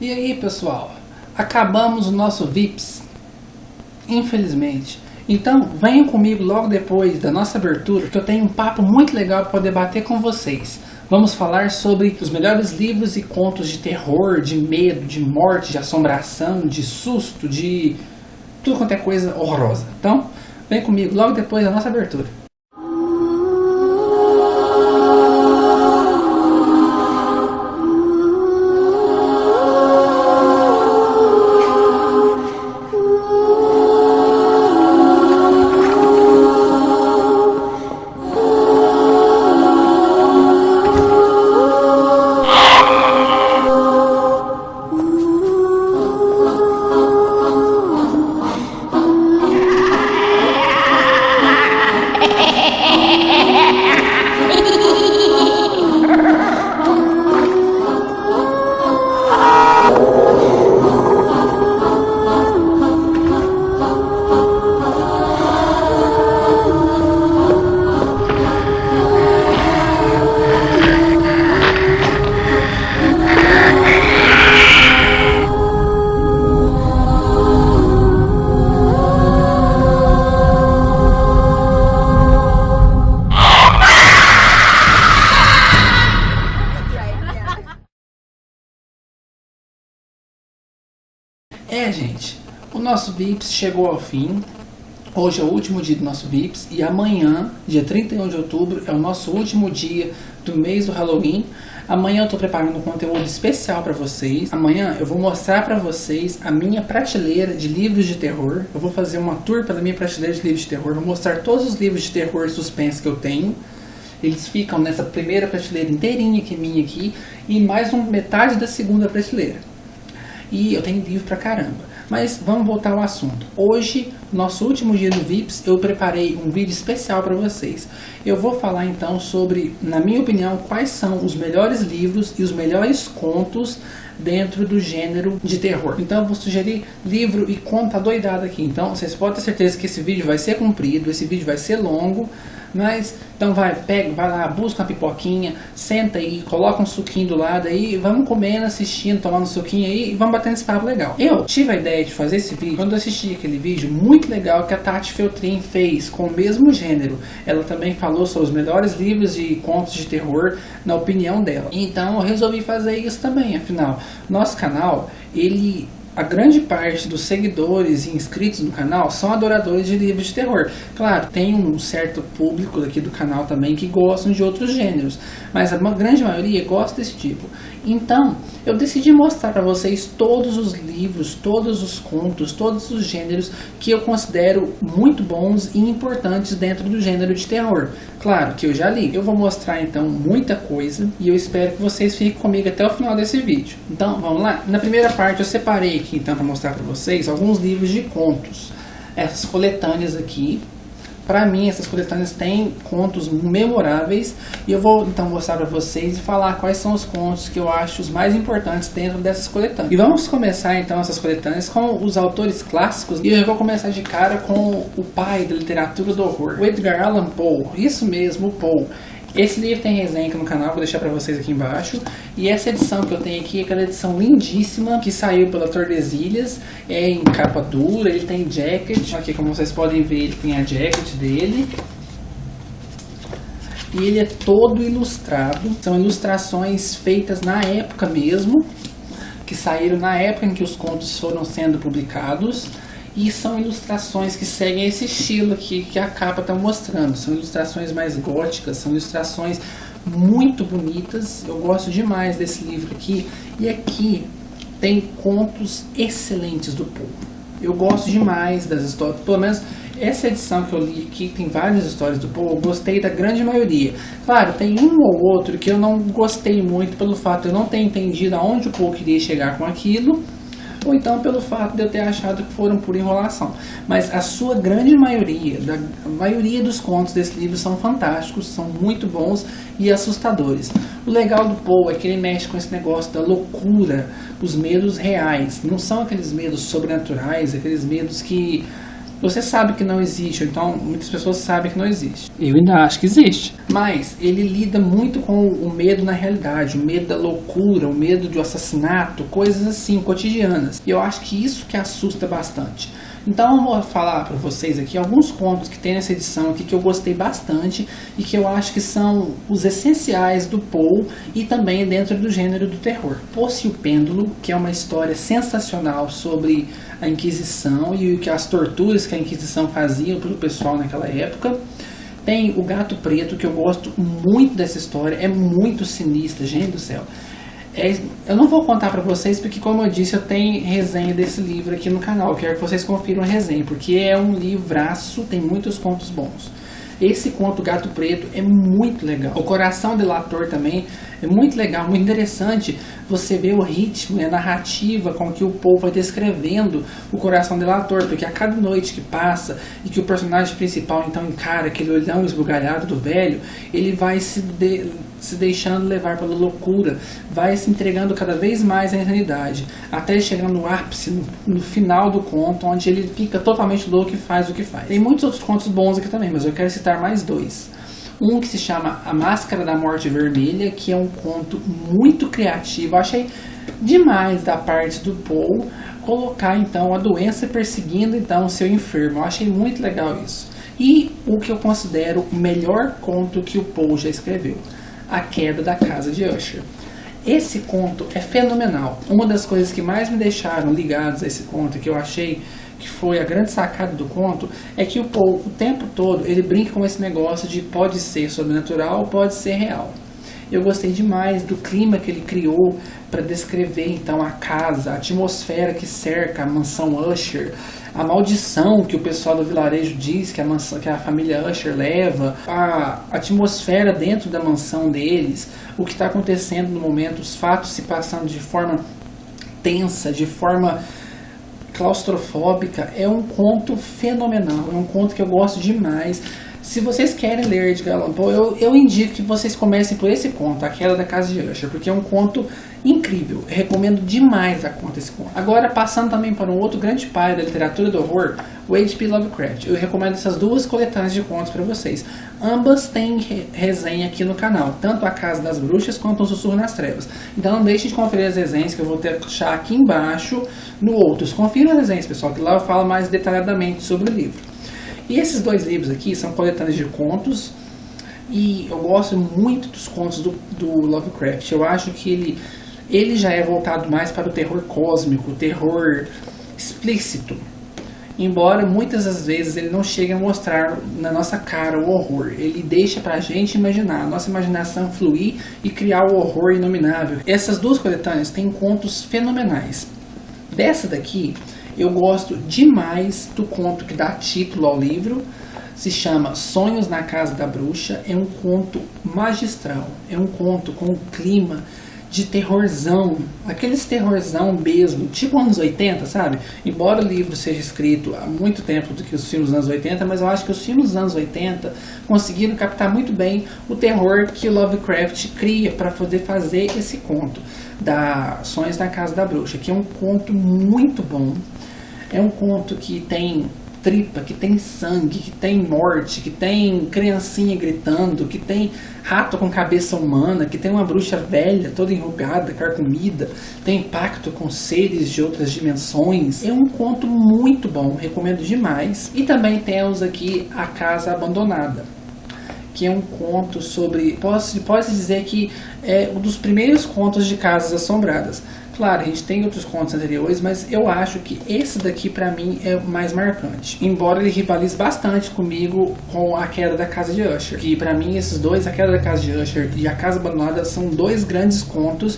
E aí, pessoal, acabamos o nosso VIPs, infelizmente. Então, venham comigo logo depois da nossa abertura, que eu tenho um papo muito legal para poder bater com vocês. Vamos falar sobre os melhores livros e contos de terror, de medo, de morte, de assombração, de susto, de tudo quanto é coisa horrorosa. Então, vem comigo logo depois da nossa abertura. Gente, o nosso VIPs chegou ao fim. Hoje é o último dia do nosso VIPs e amanhã, dia 31 de outubro, é o nosso último dia do mês do Halloween. Amanhã eu estou preparando um conteúdo especial para vocês. Amanhã eu vou mostrar para vocês a minha prateleira de livros de terror. Eu vou fazer uma tour pela minha prateleira de livros de terror. Vou mostrar todos os livros de terror e suspense que eu tenho. Eles ficam nessa primeira prateleira inteirinha que é minha aqui e mais metade da segunda prateleira. E eu tenho livro pra caramba. Mas vamos voltar ao assunto. Hoje, nosso último dia do VIPs, eu preparei um vídeo especial para vocês. Eu vou falar então sobre, na minha opinião, quais são os melhores livros e os melhores contos dentro do gênero de terror. Então eu vou sugerir livro e conto adoidado aqui. Então vocês podem ter certeza que esse vídeo vai ser comprido, esse vídeo vai ser longo. Mas, então vai lá, busca uma pipoquinha, senta aí, coloca um suquinho do lado aí, vamos comendo, assistindo, tomando um suquinho aí e vamos batendo esse papo legal. Eu tive a ideia de fazer esse vídeo quando eu assisti aquele vídeo muito legal que a Tati Feltrin fez com o mesmo gênero. Ela também falou sobre os melhores livros e contos de terror na opinião dela. Então eu resolvi fazer isso também, afinal, nosso canal, a grande parte dos seguidores e inscritos no canal são adoradores de livros de terror. Claro, tem um certo público aqui do canal também que gostam de outros gêneros, mas a grande maioria gosta desse tipo. Então, eu decidi mostrar para vocês todos os livros, todos os contos, todos os gêneros que eu considero muito bons e importantes dentro do gênero de terror. Claro que eu já li. Eu vou mostrar então muita coisa e eu espero que vocês fiquem comigo até o final desse vídeo. Então, vamos lá? Na primeira parte eu separei aqui então para mostrar para vocês alguns livros de contos. Essas coletâneas aqui. Para mim, essas coletâneas têm contos memoráveis e eu vou então mostrar para vocês e falar quais são os contos que eu acho os mais importantes dentro dessas coletâneas. E vamos começar então essas coletâneas com os autores clássicos e eu vou começar de cara com o pai da literatura do horror, o Edgar Allan Poe. Isso mesmo, o Poe. Esse livro tem resenha aqui no canal, vou deixar pra vocês aqui embaixo. E essa edição que eu tenho aqui é aquela edição lindíssima que saiu pela Tordesilhas. É em capa dura, ele tem jacket. Aqui, como vocês podem ver, ele tem a jacket dele. E ele é todo ilustrado. São ilustrações feitas na época mesmo, que saíram na época em que os contos foram sendo publicados. E são ilustrações que seguem esse estilo aqui que a capa está mostrando. São ilustrações mais góticas, são ilustrações muito bonitas. Eu gosto demais desse livro aqui. E aqui tem contos excelentes do Poe. Eu gosto demais das histórias, pelo menos essa edição que eu li aqui tem várias histórias do Poe, eu gostei da grande maioria. Claro, tem um ou outro que eu não gostei muito pelo fato de eu não ter entendido aonde o Poe queria chegar com aquilo. Ou então pelo fato de eu ter achado que foram por enrolação. Mas a sua grande maioria, a maioria dos contos desse livro são fantásticos, são muito bons e assustadores. O legal do Poe é que ele mexe com esse negócio da loucura, os medos reais. Não são aqueles medos sobrenaturais, aqueles medos que Você sabe que não existe, então muitas pessoas sabem que não existe. Eu ainda acho que existe. Mas ele lida muito com o medo na realidade, o medo da loucura, o medo do assassinato, coisas assim, cotidianas. E eu acho que isso que assusta bastante. Então eu vou falar para vocês aqui alguns contos que tem nessa edição aqui que eu gostei bastante e que eu acho que são os essenciais do Poe e também dentro do gênero do terror. Posse e o Pêndulo, que é uma história sensacional sobre a Inquisição e as torturas que a Inquisição fazia pelo pessoal naquela época. Tem o Gato Preto, que eu gosto muito dessa história, é muito sinistra, gente do céu. Eu não vou contar pra vocês porque, como eu disse, eu tenho resenha desse livro aqui no canal. Eu quero que vocês confiram a resenha, porque é um livraço, tem muitos contos bons. Esse conto Gato Preto é muito legal. O Coração Delator também é muito legal, muito interessante. Você vê o ritmo e a narrativa com que o Poe vai descrevendo o Coração Delator, porque a cada noite que passa e que o personagem principal então encara aquele olhão esbugalhado do velho, ele vai se deixando levar pela loucura, vai se entregando cada vez mais à insanidade, até chegar no ápice, no final do conto, onde ele fica totalmente louco e faz o que faz. Tem muitos outros contos bons aqui também, mas eu quero citar mais dois. Um que se chama A Máscara da Morte Vermelha, que é um conto muito criativo. Eu achei demais da parte do Poe colocar então a doença perseguindo então o seu enfermo. Eu achei muito legal isso. E o que eu considero o melhor conto que o Poe já escreveu, A Queda da Casa de Usher. Esse conto é fenomenal. Uma das coisas que mais me deixaram ligados a esse conto, que eu achei que foi a grande sacada do conto, é que o Poe, o tempo todo, ele brinca com esse negócio de pode ser sobrenatural, pode ser real. Eu gostei demais do clima que ele criou para descrever então a casa, a atmosfera que cerca a mansão Usher, a maldição que o pessoal do vilarejo diz que a família Usher leva, a atmosfera dentro da mansão deles, o que está acontecendo no momento, os fatos se passando de forma tensa, de forma claustrofóbica. É um conto fenomenal, é um conto que eu gosto demais. Se vocês querem ler Edgar Allan Poe, eu indico que vocês comecem por esse conto, A Queda da Casa de Usher, porque é um conto incrível. Eu recomendo demais a conta esse conto. Agora, passando também para um outro grande pai da literatura do horror, o H.P. Lovecraft. Eu recomendo essas duas coletâneas de contos para vocês. Ambas têm resenha aqui no canal, tanto A Casa das Bruxas quanto O Sussurro nas Trevas. Então não deixem de conferir as resenhas que eu vou deixar aqui embaixo no Outros. Confiram as resenhas, pessoal, que lá eu falo mais detalhadamente sobre o livro. E esses dois livros aqui são coletâneas de contos, e eu gosto muito dos contos do Lovecraft. Eu acho que ele já é voltado mais para o terror cósmico, o terror explícito. Embora muitas das vezes ele não chegue a mostrar na nossa cara o horror. Ele deixa pra gente imaginar, a nossa imaginação fluir e criar o horror inominável. Essas duas coletâneas têm contos fenomenais. Dessa daqui, eu gosto demais do conto que dá título ao livro. Se chama Sonhos na Casa da Bruxa. É um conto magistral. É um conto com um clima de terrorzão. Aqueles terrorzão mesmo, tipo anos 80, sabe? Embora o livro seja escrito há muito tempo do que os filmes dos anos 80, mas eu acho que os filmes dos anos 80 conseguiram captar muito bem o terror que o Lovecraft cria para poder fazer esse conto da Sonhos na Casa da Bruxa, que é um conto muito bom. É um conto que tem tripa, que tem sangue, que tem morte, que tem criancinha gritando, que tem rato com cabeça humana, que tem uma bruxa velha, toda enrugada, carcomida, tem pacto com seres de outras dimensões. É um conto muito bom, recomendo demais. E também temos aqui A Casa Abandonada, que é um conto sobre... Pode-se dizer que é um dos primeiros contos de casas assombradas. Claro, a gente tem outros contos anteriores, mas eu acho que esse daqui pra mim é o mais marcante. Embora ele rivalize bastante comigo com A Queda da Casa de Usher. Que pra mim esses dois, A Queda da Casa de Usher e A Casa Abandonada, são dois grandes contos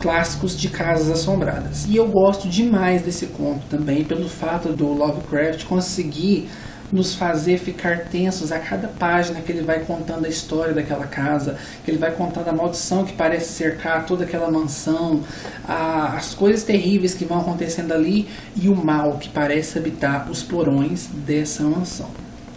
clássicos de casas assombradas. E eu gosto demais desse conto também, pelo fato do Lovecraft conseguir nos fazer ficar tensos a cada página que ele vai contando a história daquela casa, que ele vai contando a maldição que parece cercar toda aquela mansão, as coisas terríveis que vão acontecendo ali e o mal que parece habitar os porões dessa mansão.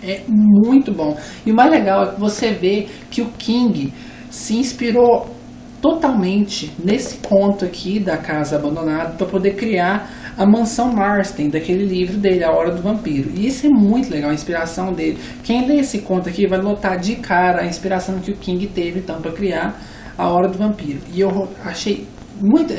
É muito bom. E o mais legal é que você vê que o King se inspirou totalmente nesse conto aqui da Casa Abandonada para poder criar a Mansão Marsden, daquele livro dele, A Hora do Vampiro. E isso é muito legal, a inspiração dele. Quem lê esse conto aqui vai notar de cara a inspiração que o King teve então para criar A Hora do Vampiro. E eu achei muito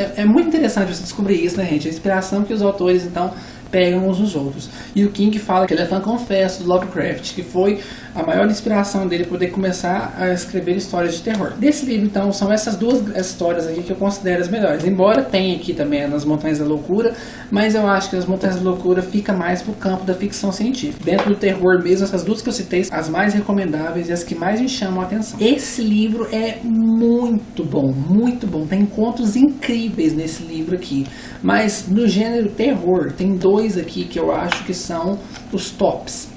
interessante você descobrir isso, né, gente? A inspiração que os autores então pegam uns nos outros. E o King fala que ele é fã confesso do Lovecraft, que foi a maior inspiração dele poder começar a escrever histórias de terror. Desse livro, então, são essas duas histórias aqui que eu considero as melhores. Embora tenha aqui também Nas Montanhas da Loucura, mas eu acho que Nas Montanhas da Loucura fica mais pro campo da ficção científica. Dentro do terror mesmo, essas duas que eu citei, as mais recomendáveis e as que mais me chamam a atenção. Esse livro é muito bom, muito bom. Tem contos incríveis nesse livro aqui. Mas no gênero terror, tem dois aqui que eu acho que são os tops,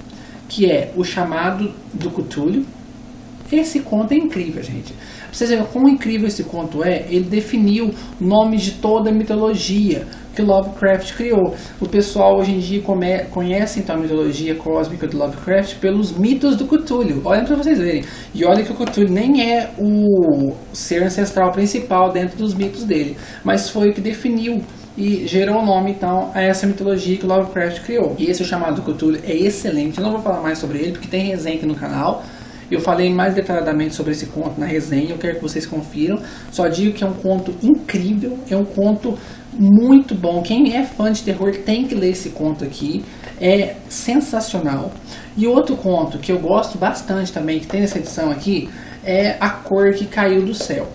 que é O Chamado do Cthulhu. Esse conto é incrível, gente. Pra vocês verem como incrível esse conto é, ele definiu nomes de toda a mitologia que Lovecraft criou. O pessoal hoje em dia conhece então a mitologia cósmica do Lovecraft pelos mitos do Cthulhu. Olha para vocês verem. E olha que o Cthulhu nem é o ser ancestral principal dentro dos mitos dele, mas foi o que definiu e gerou o nome então a essa mitologia que o Lovecraft criou. E esse O Chamado do Cthulhu é excelente. Eu não vou falar mais sobre ele porque tem resenha aqui no canal. Eu falei mais detalhadamente sobre esse conto na resenha, eu quero que vocês confiram. Só digo que é um conto incrível, é um conto muito bom. Quem é fã de terror tem que ler esse conto aqui, é sensacional. E outro conto que eu gosto bastante também, que tem nessa edição aqui, é A Cor que Caiu do Céu.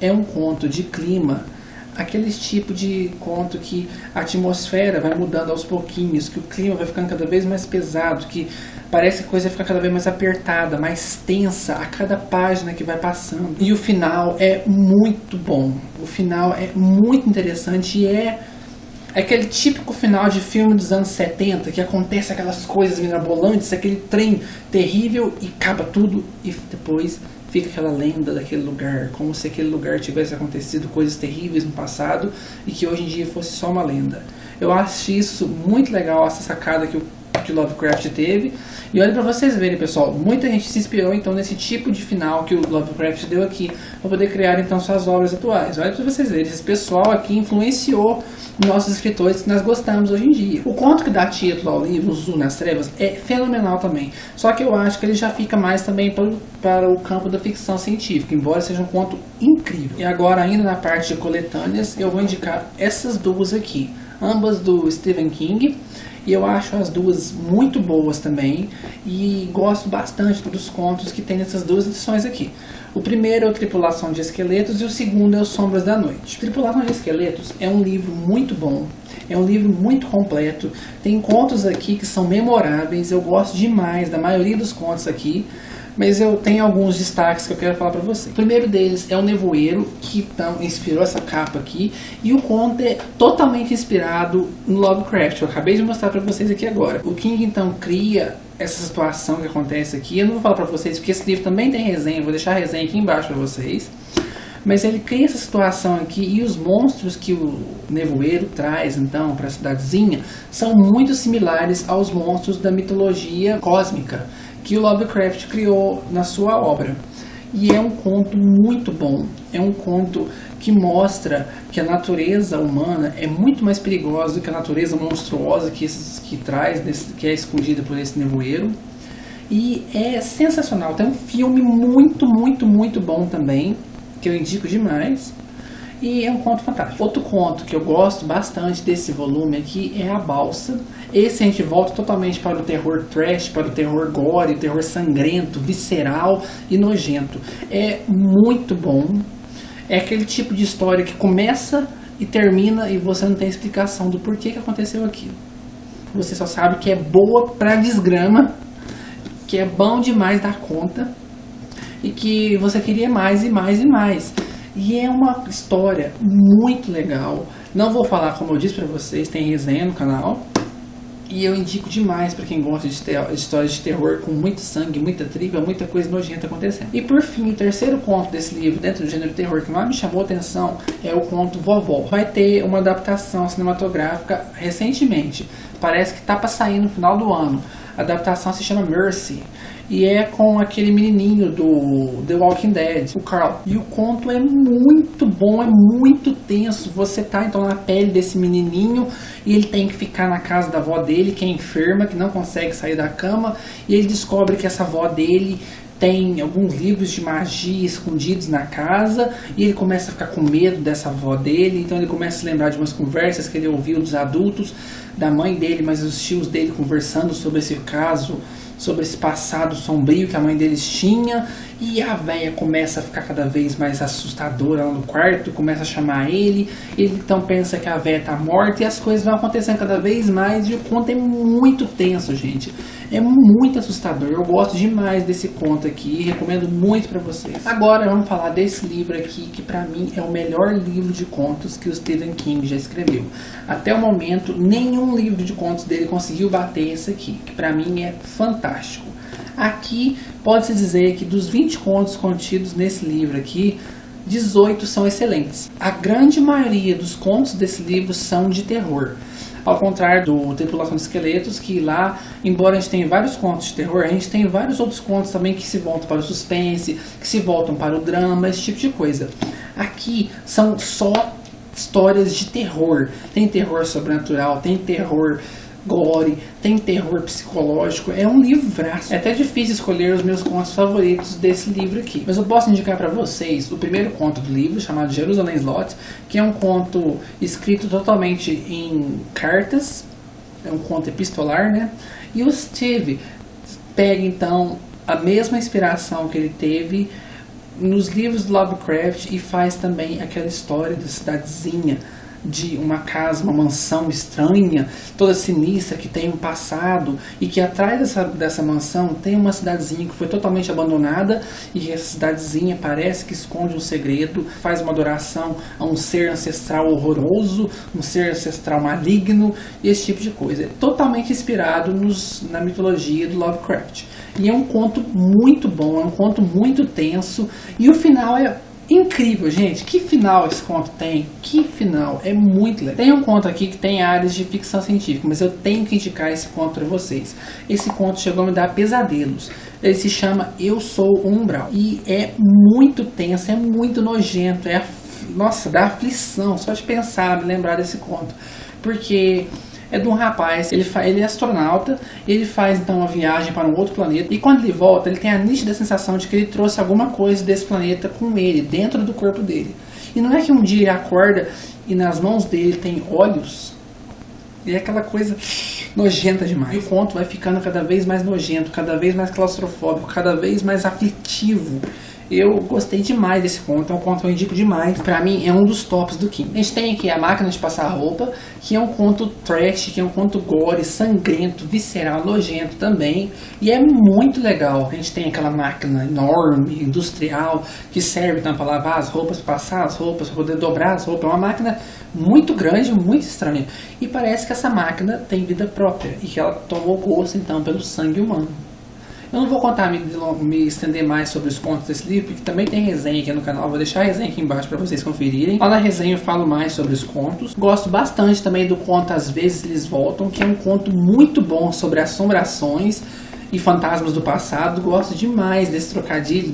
É um conto de clima, aqueles tipo de conto que a atmosfera vai mudando aos pouquinhos, que o clima vai ficando cada vez mais pesado, que parece que a coisa fica cada vez mais apertada, mais tensa a cada página que vai passando. E o final é muito bom, o final é muito interessante e é aquele típico final de filme dos anos 70, que acontece aquelas coisas mirabolantes, aquele trem terrível e acaba tudo e depois fica aquela lenda daquele lugar, como se aquele lugar tivesse acontecido coisas terríveis no passado e que hoje em dia fosse só uma lenda. Eu acho isso muito legal, essa sacada que o Lovecraft teve. E olha pra vocês verem, pessoal, muita gente se inspirou então nesse tipo de final que o Lovecraft deu aqui, para poder criar então suas obras atuais. Olha pra vocês verem, esse pessoal aqui influenciou nossos escritores que nós gostamos hoje em dia. O conto que dá título ao livro, O Zoo nas Trevas, é fenomenal também. Só que eu acho que ele já fica mais também para o campo da ficção científica, embora seja um conto incrível. E agora, ainda na parte de coletâneas, eu vou indicar essas duas aqui, ambas do Stephen King. E eu acho as duas muito boas também e gosto bastante dos contos que tem nessas duas edições aqui. O primeiro é o Tripulação de Esqueletos e o segundo é o Sombras da Noite. Tripulação de Esqueletos é um livro muito bom, é um livro muito completo, tem contos aqui que são memoráveis, eu gosto demais da maioria dos contos aqui, mas eu tenho alguns destaques que eu quero falar para vocês. O primeiro deles é o Nevoeiro, que então inspirou essa capa aqui, e o conto é totalmente inspirado no Lovecraft. Eu acabei de mostrar para vocês aqui agora. O King então cria essa situação que acontece aqui. Eu não vou falar para vocês porque esse livro também tem resenha, vou deixar a resenha aqui embaixo para vocês. Mas ele cria essa situação aqui e os monstros que o Nevoeiro traz então para a cidadezinha são muito similares aos monstros da mitologia cósmica que o Lovecraft criou na sua obra. E é um conto muito bom, é um conto que mostra que a natureza humana é muito mais perigosa do que a natureza monstruosa que traz, que é escondida por esse nevoeiro. E é sensacional, tem um filme muito bom também, que eu indico demais. E é um conto fantástico. Outro conto que eu gosto bastante desse volume aqui é A Balsa. Esse a gente volta totalmente para o terror trash, para o terror gore, o terror sangrento, visceral e nojento. É muito bom. É aquele tipo de história que começa e termina e você não tem explicação do porquê que aconteceu aquilo. Você só sabe que é boa pra desgrama, que é bom demais dar conta e que você queria mais e mais e mais. E é uma história muito legal. Não vou falar, como eu disse pra vocês, tem resenha no canal. E eu indico demais pra quem gosta de histórias de terror com muito sangue, muita tripa, muita coisa nojenta acontecendo. E por fim, o terceiro conto desse livro, dentro do gênero de terror, que mais me chamou a atenção, é o conto Vovó. Vai ter uma adaptação cinematográfica recentemente. Parece que tá pra sair no final do ano. A adaptação se chama Mercy. e é com aquele menininho do The Walking Dead, o Carl. E o conto é muito bom, é muito tenso. Você tá então na pele desse menininho e ele tem que ficar na casa da avó dele, que é enferma, que não consegue sair da cama, e ele descobre que essa avó dele tem alguns livros de magia escondidos na casa, e ele começa a ficar com medo dessa avó dele. Então ele começa a se lembrar de umas conversas que ele ouviu dos adultos, da mãe dele, mas os tios dele conversando sobre esse caso, sobre esse passado sombrio que a mãe deles tinha. E a véia começa a ficar cada vez mais assustadora lá no quarto, começa a chamar ele então pensa que a véia tá morta, e as coisas vão acontecendo cada vez mais, e o conto é muito tenso, gente. É muito assustador. Eu gosto demais desse conto aqui, recomendo muito pra vocês. Agora vamos falar desse livro aqui, que pra mim é o melhor livro de contos que o Stephen King já escreveu. Até o momento, nenhum livro de contos dele conseguiu bater esse aqui, que pra mim é fantástico. Aqui pode-se dizer que dos 20 contos contidos nesse livro aqui, 18 são excelentes. A grande maioria dos contos desse livro são de terror. Ao contrário do Tripulação de Esqueletos, que lá, embora a gente tenha vários contos de terror, a gente tem vários outros contos também que se voltam para o suspense, que se voltam para o drama, esse tipo de coisa. Aqui são só histórias de terror. Tem terror sobrenatural, tem terror gore, tem terror psicológico. É um livraço. É até difícil escolher os meus contos favoritos desse livro aqui, mas eu posso indicar para vocês o primeiro conto do livro, chamado Jerusalem's Lot, que é um conto escrito totalmente em cartas, é um conto epistolar, né? E o Steve pega então a mesma inspiração que ele teve nos livros do Lovecraft e faz também aquela história da cidadezinha, de uma casa, uma mansão estranha, toda sinistra, que tem um passado, e que atrás dessa mansão tem uma cidadezinha que foi totalmente abandonada, e essa cidadezinha parece que esconde um segredo, faz uma adoração a um ser ancestral horroroso, um ser ancestral maligno, e esse tipo de coisa. É totalmente inspirado na mitologia do Lovecraft. E é um conto muito bom, é um conto muito tenso, e o final é incrível, gente. Que final esse conto tem? Que final? É muito legal. Tem um conto aqui que tem áreas de ficção científica, mas eu tenho que indicar esse conto para vocês. Esse conto chegou a me dar pesadelos. Ele se chama Eu Sou o Umbral. E é muito tenso, é muito nojento. Nossa, dá aflição só de pensar, me lembrar desse conto. Porque é de um rapaz, ele é astronauta, ele faz então uma viagem para um outro planeta, e quando ele volta, ele tem a nítida sensação de que ele trouxe alguma coisa desse planeta com ele, dentro do corpo dele. E não é que um dia ele acorda e nas mãos dele tem olhos, e é aquela coisa nojenta demais. E o conto vai ficando cada vez mais nojento, cada vez mais claustrofóbico, cada vez mais aflitivo. Eu gostei demais desse conto, é um conto que eu indico demais. Pra mim, é um dos tops do King. A gente tem aqui A Máquina de Passar Roupa, que é um conto trash, que é um conto gore, sangrento, visceral, nojento também. E é muito legal. A gente tem aquela máquina enorme, industrial, que serve então para lavar as roupas, passar as roupas, para poder dobrar as roupas. É uma máquina muito grande, muito estranha. E parece que essa máquina tem vida própria e que ela tomou gosto então pelo sangue humano. Eu não vou me estender mais sobre os contos desse livro, porque também tem resenha aqui no canal. Vou deixar a resenha aqui embaixo para vocês conferirem. Lá na resenha eu falo mais sobre os contos. Gosto bastante também do conto Às Vezes Eles Voltam, que é um conto muito bom sobre assombrações e fantasmas do passado. Gosto demais desse trocadilho,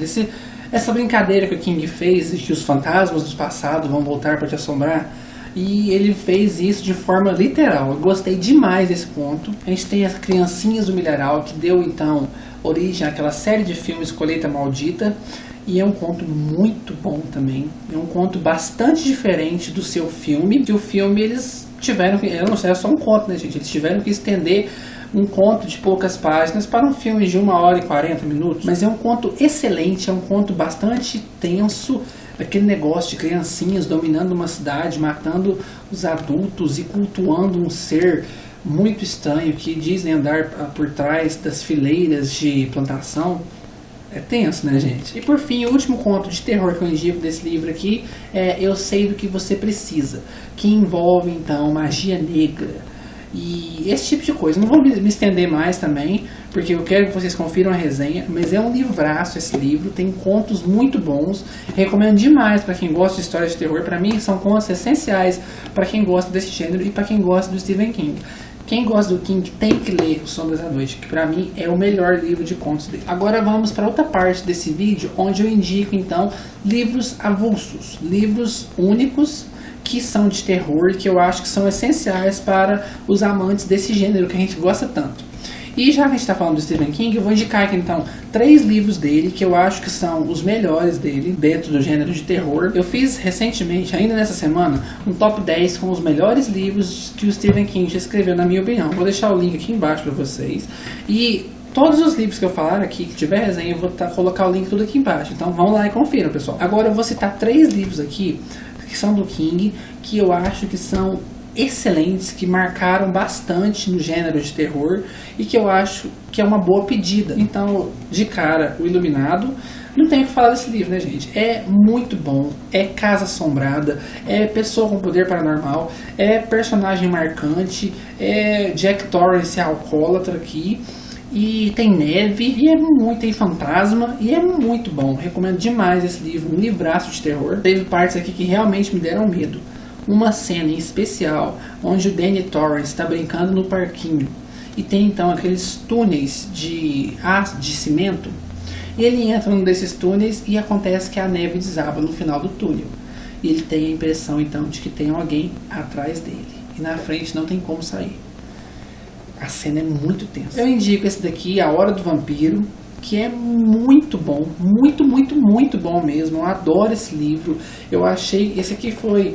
essa brincadeira que o King fez, de que os fantasmas do passado vão voltar para te assombrar. E ele fez isso de forma literal. Eu gostei demais desse conto. A gente tem as Criancinhas do Milharal, que deu então origem àquela série de filmes Colheita Maldita. E é um conto muito bom também. É um conto bastante diferente do seu filme. Que o filme eles tiveram que... Eu não sei, é só um conto, né, gente? Eles tiveram que estender um conto de poucas páginas para um filme de 1h40. Mas é um conto excelente, é um conto bastante tenso. Aquele negócio de criancinhas dominando uma cidade, matando os adultos e cultuando um ser muito estranho que dizem andar por trás das fileiras de plantação. É tenso, né, gente? E por fim, o último conto de terror que eu indico desse livro aqui é Eu Sei do que Você Precisa, que envolve então magia negra e esse tipo de coisa. Não vou me estender mais também, porque eu quero que vocês confiram a resenha, mas é um livraço esse livro, tem contos muito bons, recomendo demais para quem gosta de histórias de terror. Para mim são contos essenciais para quem gosta desse gênero e para quem gosta do Stephen King. Quem gosta do King tem que ler Os Sombras da Noite, que pra mim é o melhor livro de contos dele. Agora vamos para outra parte desse vídeo, onde eu indico então livros avulsos, livros únicos que são de terror e que eu acho que são essenciais para os amantes desse gênero que a gente gosta tanto. E já que a gente está falando do Stephen King, eu vou indicar aqui então 3 livros dele que eu acho que são os melhores dele dentro do gênero de terror. Eu fiz recentemente, ainda nessa semana, um top 10 com os melhores livros que o Stephen King já escreveu, na minha opinião. Vou deixar o link aqui embaixo para vocês. E todos os livros que eu falar aqui, que tiver resenha, eu vou colocar o link tudo aqui embaixo. Então vão lá e confiram, pessoal. Agora eu vou citar 3 livros aqui que são do King, que eu acho que são excelentes, que marcaram bastante no gênero de terror e que eu acho que é uma boa pedida. Então, de cara, O Iluminado, não tenho o que falar desse livro, né, gente? É muito bom, é Casa Assombrada, é Pessoa com Poder Paranormal, é personagem marcante, é Jack Torrance alcoólatra aqui, e tem neve, e tem fantasma, e é muito bom. Recomendo demais esse livro, um livraço de terror. Teve partes aqui que realmente me deram medo. Uma cena em especial onde o Danny Torrance está brincando no parquinho e tem então aqueles túneis de cimento, e ele entra num desses túneis e acontece que a neve desaba no final do túnel e ele tem a impressão então de que tem alguém atrás dele e na frente não tem como sair. A cena é muito tensa. Eu indico esse daqui, A Hora do Vampiro, que é muito bom, muito bom mesmo. Eu adoro esse livro. Eu achei, esse aqui foi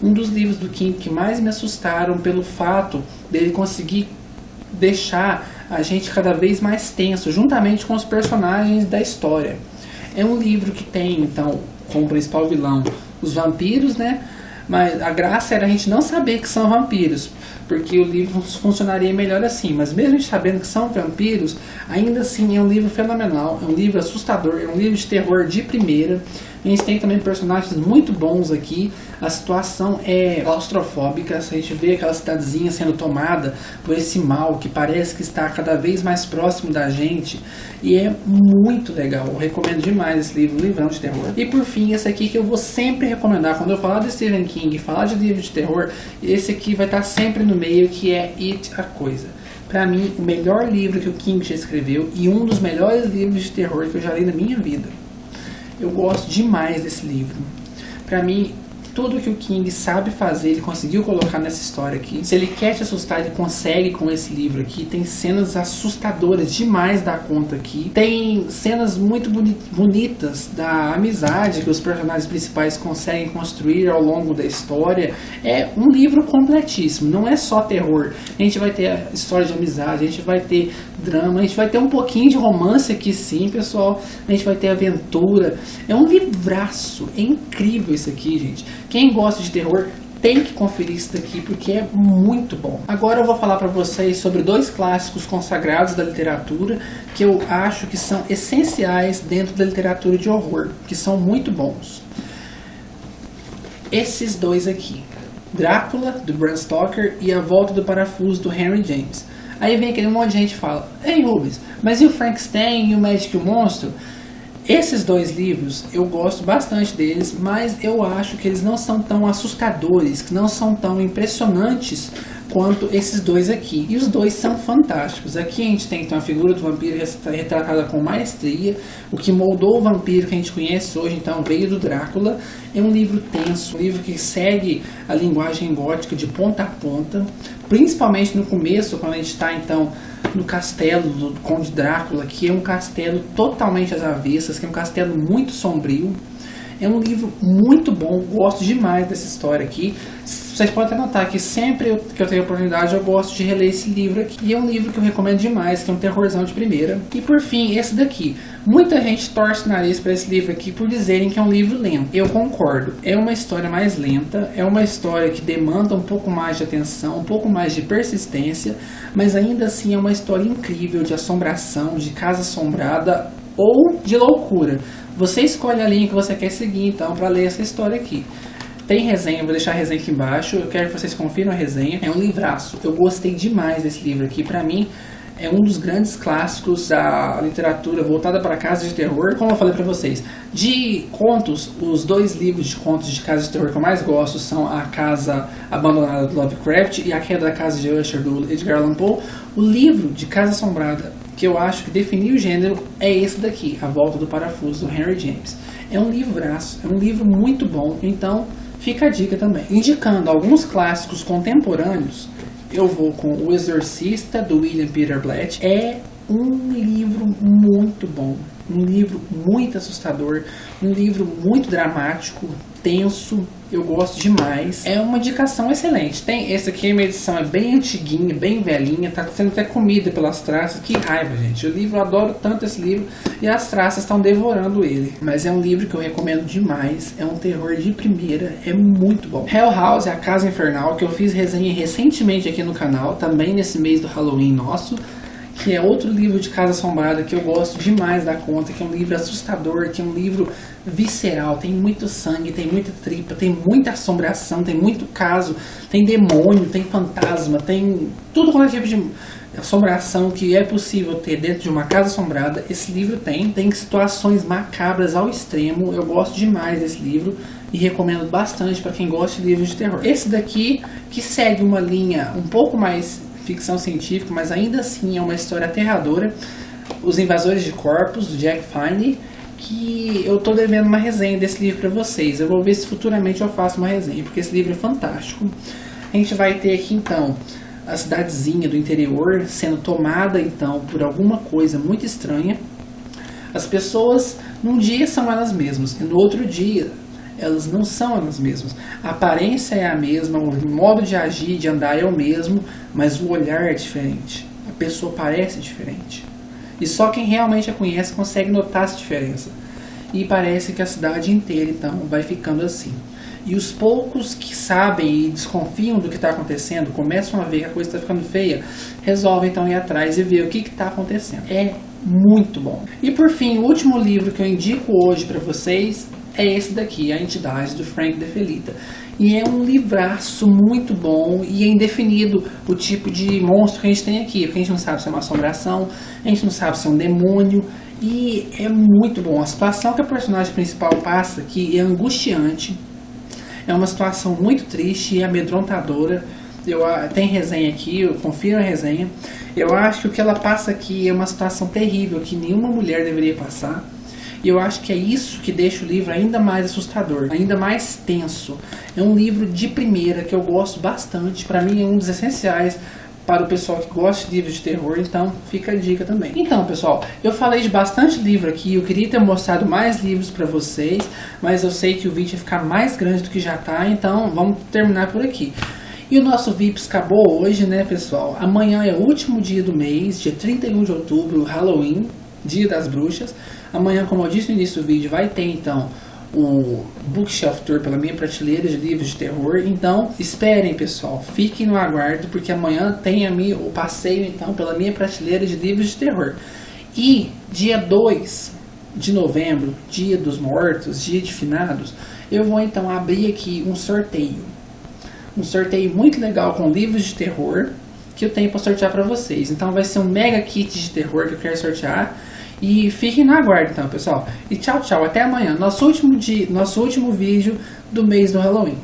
um dos livros do King que mais me assustaram pelo fato dele conseguir deixar a gente cada vez mais tenso, juntamente com os personagens da história. É um livro que tem, então, como principal vilão os vampiros, né? Mas a graça era a gente não saber que são vampiros, porque o livro funcionaria melhor assim. Mas mesmo a gente sabendo que são vampiros, ainda assim é um livro fenomenal, é um livro assustador, é um livro de terror de primeira. A gente tem também personagens muito bons aqui. A situação é claustrofóbica. A gente vê aquela cidadezinha sendo tomada por esse mal que parece que está cada vez mais próximo da gente. E é muito legal. Eu recomendo demais esse livro, um livrão de terror. E por fim, esse aqui que eu vou sempre recomendar. Quando eu falar de Stephen King e falar de livro de terror, esse aqui vai estar sempre no meio, que é It, a Coisa. Pra mim, o melhor livro que o King já escreveu e um dos melhores livros de terror que eu já li na minha vida. Eu gosto demais desse livro. Pra mim, tudo que o King sabe fazer, ele conseguiu colocar nessa história aqui. Se ele quer te assustar, ele consegue com esse livro aqui. Tem cenas assustadoras demais da conta aqui. Tem cenas muito bonitas da amizade que os personagens principais conseguem construir ao longo da história. É um livro completíssimo, não é só terror. A gente vai ter a história de amizade, a gente vai ter drama, a gente vai ter um pouquinho de romance aqui sim, pessoal. A gente vai ter aventura. É um livraço, é incrível isso aqui, gente. Quem gosta de terror tem que conferir isso daqui porque é muito bom. Agora eu vou falar para vocês sobre 2 clássicos consagrados da literatura que eu acho que são essenciais dentro da literatura de horror, que são muito bons. Esses 2 aqui, Drácula, do Bram Stoker, e A Volta do Parafuso, do Henry James. Aí vem aquele monte de gente que fala: ei Rubens, mas e o Frankenstein e o Médico e o Monstro? Esses 2 livros, eu gosto bastante deles, mas eu acho que eles não são tão assustadores, que não são tão impressionantes quanto esses 2 aqui. E os 2 são fantásticos. Aqui a gente tem então a figura do vampiro retratada com maestria. O que moldou o vampiro que a gente conhece hoje, então, veio do Drácula. É um livro tenso, um livro que segue a linguagem gótica de ponta a ponta, principalmente no começo, quando a gente está então no castelo do Conde Drácula, que é um castelo totalmente às avessas, que é um castelo muito sombrio. É um livro muito bom, gosto demais dessa história aqui. Vocês podem até notar que sempre que eu tenho oportunidade eu gosto de reler esse livro aqui. E é um livro que eu recomendo demais, que é um terrorzão de primeira. E por fim, esse daqui. Muita gente torce o nariz para esse livro aqui por dizerem que é um livro lento. Eu concordo, é uma história mais lenta, é uma história que demanda um pouco mais de atenção, um pouco mais de persistência, mas ainda assim é uma história incrível de assombração, de casa assombrada ou de loucura. Você escolhe a linha que você quer seguir, então, para ler essa história aqui. Tem resenha, vou deixar a resenha aqui embaixo. Eu quero que vocês confiram a resenha. É um livraço. Eu gostei demais desse livro aqui. Pra mim, É um dos grandes clássicos da literatura voltada para casa de terror. Como eu falei para vocês, de contos, os 2 livros de contos de casa de terror que eu mais gosto são A Casa Abandonada do Lovecraft e A Queda da Casa de Usher do Edgar Allan Poe. O livro de Casa Assombrada que eu acho que definiu o gênero é esse daqui, A Volta do Parafuso, do Henry James. É um livraço, é um livro muito bom, então fica a dica também. Indicando alguns clássicos contemporâneos, eu vou com O Exorcista, do William Peter Blatty. É um livro muito bom, um livro muito assustador, um livro muito dramático, tenso, eu gosto demais. É uma indicação excelente. Tem esse aqui, a minha edição é bem antiguinha, bem velhinha, tá sendo até comida pelas traças. Que raiva, gente. O livro, eu adoro tanto esse livro e as traças estão devorando ele. Mas é um livro que eu recomendo demais. É um terror de primeira, é muito bom. Hell House, A Casa Infernal, que eu fiz resenha recentemente aqui no canal, também nesse mês do Halloween nosso, que é outro livro de Casa Assombrada que eu gosto demais da conta, que é um livro assustador, que é um livro visceral, tem muito sangue, tem muita tripa, tem muita assombração, tem muito caso, tem demônio, tem fantasma, tem tudo quanto é tipo de assombração que é possível ter dentro de uma casa assombrada. Esse livro tem situações macabras ao extremo. Eu gosto demais desse livro e recomendo bastante para quem gosta de livros de terror. Esse daqui, que segue uma linha um pouco mais ficção científica, mas ainda assim é uma história aterradora, Os Invasores de Corpos, do Jack Finney, que eu tô devendo uma resenha desse livro para vocês. Eu vou ver se futuramente eu faço uma resenha, porque esse livro é fantástico. A gente vai ter aqui então a cidadezinha do interior sendo tomada então por alguma coisa muito estranha. As pessoas num dia são elas mesmas e no outro dia elas não são elas mesmas. A aparência é a mesma, o modo de agir, de andar é o mesmo, mas o olhar é diferente. A pessoa parece diferente. E só quem realmente a conhece consegue notar essa diferença. E parece que a cidade inteira então vai ficando assim. E os poucos que sabem e desconfiam do que está acontecendo, começam a ver que a coisa está ficando feia, resolvem então ir atrás e ver o que está acontecendo. É muito bom. E por fim, o último livro que eu indico hoje para vocês é esse daqui, A Entidade, do Frank De Felitta. E é um livraço muito bom e é indefinido o tipo de monstro que a gente tem aqui, porque a gente não sabe se é uma assombração, a gente não sabe se é um demônio, e é muito bom. A situação que a personagem principal passa aqui é angustiante, é uma situação muito triste e amedrontadora. Tem resenha aqui, eu confiro a resenha. Eu acho que o que ela passa aqui é uma situação terrível que nenhuma mulher deveria passar. E eu acho que é isso que deixa o livro ainda mais assustador, ainda mais tenso. É um livro de primeira que eu gosto bastante. Para mim é um dos essenciais para o pessoal que gosta de livros de terror, então fica a dica também. Então, pessoal, eu falei de bastante livro aqui, eu queria ter mostrado mais livros para vocês, mas eu sei que o vídeo vai ficar mais grande do que já tá, então vamos terminar por aqui. E o nosso VIPs acabou hoje, né, pessoal? Amanhã é o último dia do mês, dia 31 de outubro, Halloween, Dia das Bruxas. Amanhã, como eu disse no início do vídeo, vai ter então o Bookshelf Tour pela minha prateleira de livros de terror. Então esperem, pessoal, fiquem no aguardo, porque amanhã tem o passeio então pela minha prateleira de livros de terror. E dia 2 de novembro, Dia dos Mortos, Dia de Finados, eu vou então abrir aqui um sorteio muito legal com livros de terror que eu tenho para sortear para vocês. Então vai ser um mega kit de terror que eu quero sortear. E fiquem na aguardo então, pessoal. E tchau, tchau. Até amanhã. Nosso último vídeo do mês do Halloween.